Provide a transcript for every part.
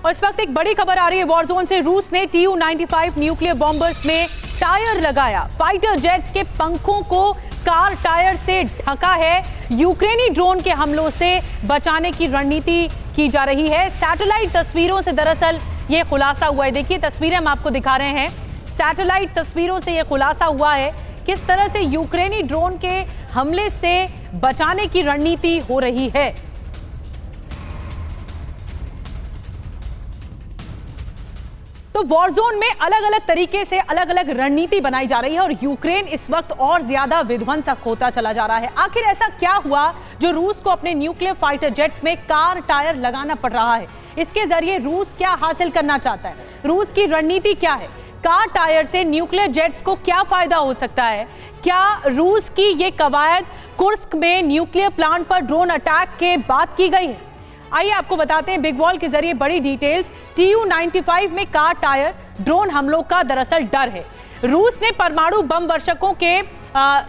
और इस वक्त एक बड़ी खबर आ रही है वॉरजोन से। रूस ने Tu-95 न्यूक्लियर बॉम्बर्स में टायर लगाया। फाइटर जेट्स के पंखों को कार टायर से ढका है। यूक्रेनी ड्रोन के हमलों से बचाने की रणनीति की जा रही है। सैटेलाइट तस्वीरों से दरअसल ये खुलासा हुआ है। देखिए तस्वीरें हम आपको दिखा रहे हैं। सैटेलाइट तस्वीरों से ये खुलासा हुआ है किस तरह से यूक्रेनी ड्रोन के हमले से बचाने की रणनीति हो रही है। तो वॉरजोन में अलग अलग तरीके से अलग अलग रणनीति बनाई जा रही है और यूक्रेन इस वक्त और ज्यादा विध्वंसक होता चला जा रहा है। आखिर ऐसा क्या हुआ जो रूस को अपने न्यूक्लियर फाइटर जेट्स में कार टायर लगाना पड़ रहा है? इसके जरिए रूस क्या हासिल करना चाहता है? रूस की रणनीति क्या है? कार टायर से न्यूक्लियर जेट्स को क्या फायदा हो सकता है? क्या रूस की ये कवायद कुर्स्क में न्यूक्लियर प्लांट पर ड्रोन अटैक के बाद की गई है? आइए आपको बताते हैं बिग वॉल के जरिए बड़ी डिटेल्स। Tu-95 में कार टायर ड्रोन हमलों का दरअसल डर है। रूस ने परमाणु बम वर्षकों के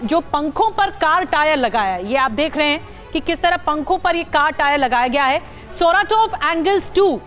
जो पंखों पर कार टायर लगाया है। ये आप देख रहे हैं कि किस तरह पंखों पर ये कार टायर लगाया गया है। सोराटोव एंगल्स 2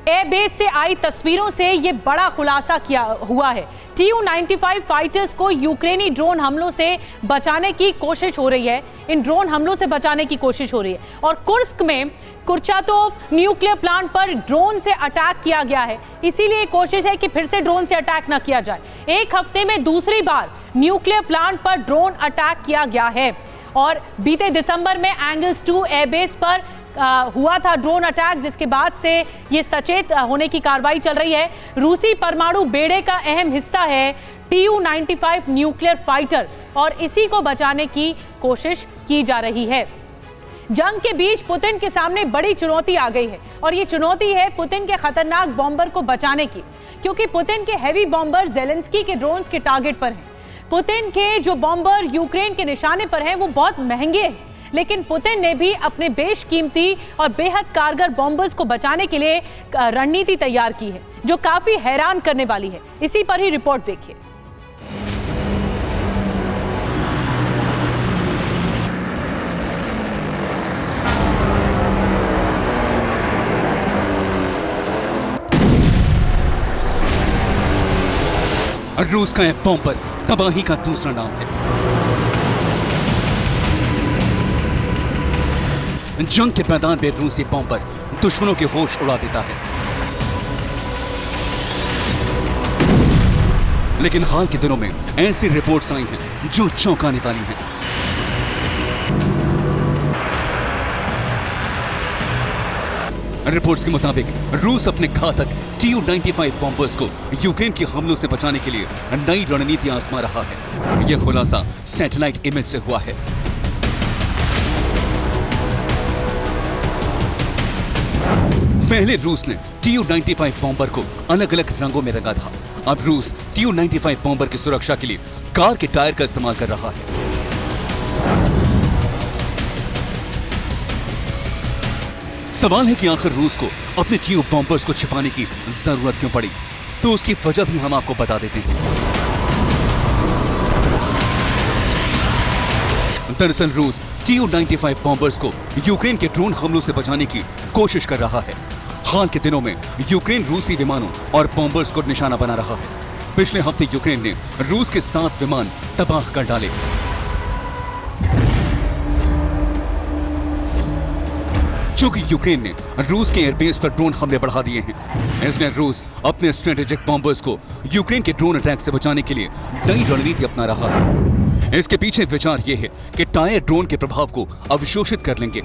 एयरबेस से आई तस्वीरों से ये बड़ा खुलासा किया हुआ है। Tu-95 फाइटर्स को यूक्रेनी ड्रोन हमलों से बचाने की कोशिश हो रही है। इन ड्रोन हमलों से बचाने की कोशिश हो रही है और कुर्स्क में कुर्चातोव न्यूक्लियर प्लांट पर ड्रोन से अटैक किया गया है। इसीलिए कोशिश है कि फिर से ड्रोन से अटैक न किया जाए। एक हफ्ते में दूसरी बार न्यूक्लियर प्लांट पर ड्रोन अटैक किया गया है और बीते दिसंबर में एंगल्स 2 एयरबेस पर हुआ था ड्रोन अटैक, जिसके बाद से ये सचेत होने की कार्रवाई चल रही है। रूसी परमाणु बेड़े का अहम हिस्सा है Tu-95 न्यूक्लियर फाइटर और इसी को बचाने की कोशिश की जा रही है। जंग के बीच पुतिन के सामने बड़ी चुनौती आ गई है और ये चुनौती है पुतिन के खतरनाक बॉम्बर को बचाने की, क्योंकि पुतिन के हैवी बॉम्बर जेलेंस्की के ड्रोन्स के टारगेट पर हैं। पुतिन के जो बॉम्बर यूक्रेन के निशाने पर हैं वो बहुत महंगे हैं, लेकिन पुतिन ने भी अपने बेशकीमती और बेहद कारगर बॉम्बर्स को बचाने के लिए रणनीति तैयार की है जो काफी हैरान करने वाली है। इसी पर ही रिपोर्ट देखिए। रूस का यह बॉम्बर तबाही का दूसरा नाम है। जंग के मैदान में रूसी बॉम्बर दुश्मनों के होश उड़ा देता है, लेकिन हाल के दिनों में ऐसी रिपोर्ट्स आई हैं जो चौंकाने वाली हैं। रिपोर्ट्स के मुताबिक रूस अपने घातक Tu-95 बॉम्बर्स को यूक्रेन के हमलों से बचाने के लिए नई रणनीति आजमा रहा है। यह खुलासा सैटेलाइट इमेज से हुआ है। पहले रूस ने Tu-95 बॉम्बर को अलग अलग रंगों में रंगा था। अब रूस Tu-95 बॉम्बर की सुरक्षा के लिए कार के टायर का इस्तेमाल कर रहा है। सवाल है कि आखिर रूस को अपने Tu बॉम्बर्स को छिपाने की जरूरत क्यों पड़ी? तो उसकी वजह भी हम आपको बता देते हैं। दरअसल रूस Tu-95 बॉम्बर्स को यूक्रेन के ड्रोन हमलों से बचाने की कोशिश कर रहा है। हाल के दिनों में यूक्रेन रूसी विमानों और बॉम्बर्स को निशाना बना रहा है। पिछले हफ्ते यूक्रेन ने रूस के 7 विमान तबाह कर डाले। चूंकि यूक्रेन ने रूस के एयरबेस पर ड्रोन हमले बढ़ा दिए हैं, इसलिए रूस अपने स्ट्रेटेजिक बॉम्बर्स को यूक्रेन के ड्रोन अटैक से बचाने के लिए नई रणनीति अपना रहा है। इसके पीछे विचार यह है कि टायर ड्रोन के प्रभाव को अवशोषित कर लेंगे,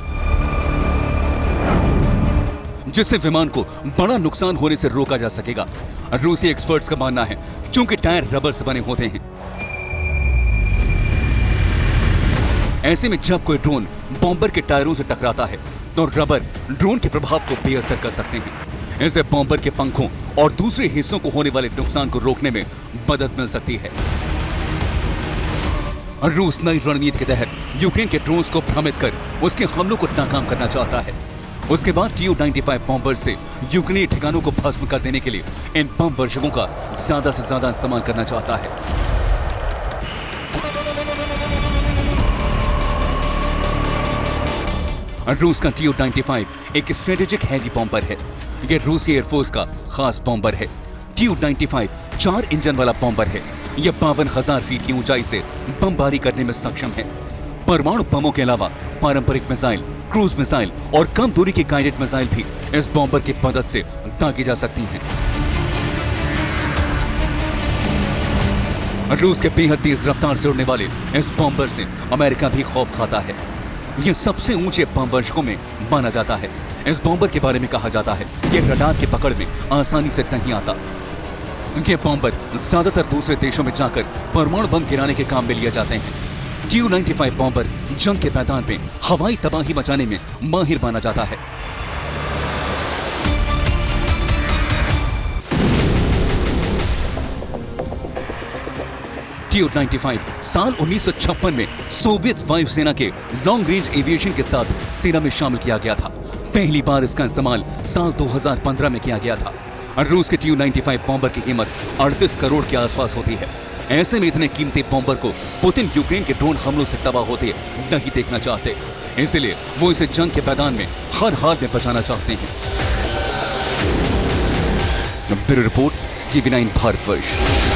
जिससे विमान को बड़ा नुकसान होने से रोका जा सकेगा। रूसी एक्सपर्ट्स का मानना है चूंकि टायर रबर से बने होते हैं, ऐसे में जब कोई ड्रोन बॉम्बर के टायरों से टकराता है तो रबर ड्रोन के प्रभाव को बेअसर कर सकते हैं। इससे बॉम्बर के पंखों और दूसरे हिस्सों को होने वाले नुकसान को रोकने में मदद मिल सकती है। रूस नई रणनीति के तहत यूक्रेन के ड्रोन्स को भ्रमित कर उसके हमलों को नाकाम करना चाहता है। उसके बाद Tu-95 बॉम्बर से यूक्रेनी ठिकानों को भस्म कर देने के लिए इन बम वर्षकों का ज्यादा से ज्यादा इस्तेमाल करना चाहता है। रूस का Tu-95 एक स्ट्रेटेजिक हैवी बॉम्बर है। ये रूसी एयरफोर्स का खास बॉम्बर है। TU-95 4 इंजन वाला बॉम्बर है। यह 52,000 फीट की ऊंचाई से बमबारी करने में सक्षम है। परमाणु बमों के अलावा पारंपरिक मिसाइल, क्रूज मिसाइल और कम दूरी की गाइडेड मिसाइल भी इस बॉम्बर की मदद से दागी जा सकती हैं। रूस के बेहद तेज रफ्तार से उड़ने वाले इस बॉम्बर से अमेरिका भी खौफ खाता है। यह सबसे ऊंचे बम वर्षकों में माना जाता है। इस बॉम्बर के बारे में कहा जाता है कि रडार की पकड़ में आसानी से नहीं आता। ये बॉम्बर ज्यादातर दूसरे देशों में जाकर परमाणु बम गिराने के काम में लिए जाते हैं। TU-95 बॉम्बर जंग के मैदान में हवाई तबाही मचाने में माहिर माना जाता है। TU-95 साल 1956 में सोवियत वायुसेना के लॉन्ग रेंज एविएशन के साथ सेना में शामिल किया गया था। पहली बार इसका इस्तेमाल साल 2015 में किया गया था। रूस के TU-95 बॉम्बर की कीमत 38 करोड़ के आसपास होती है। ऐसे में इतने कीमती बॉम्बर को पुतिन यूक्रेन के ड्रोन हमलों से तबाह होते नहीं देखना चाहते, इसलिए वो इसे जंग के मैदान में हर हाल में बचाना चाहते हैं। Bureau report, TV9 Bharatvarsh.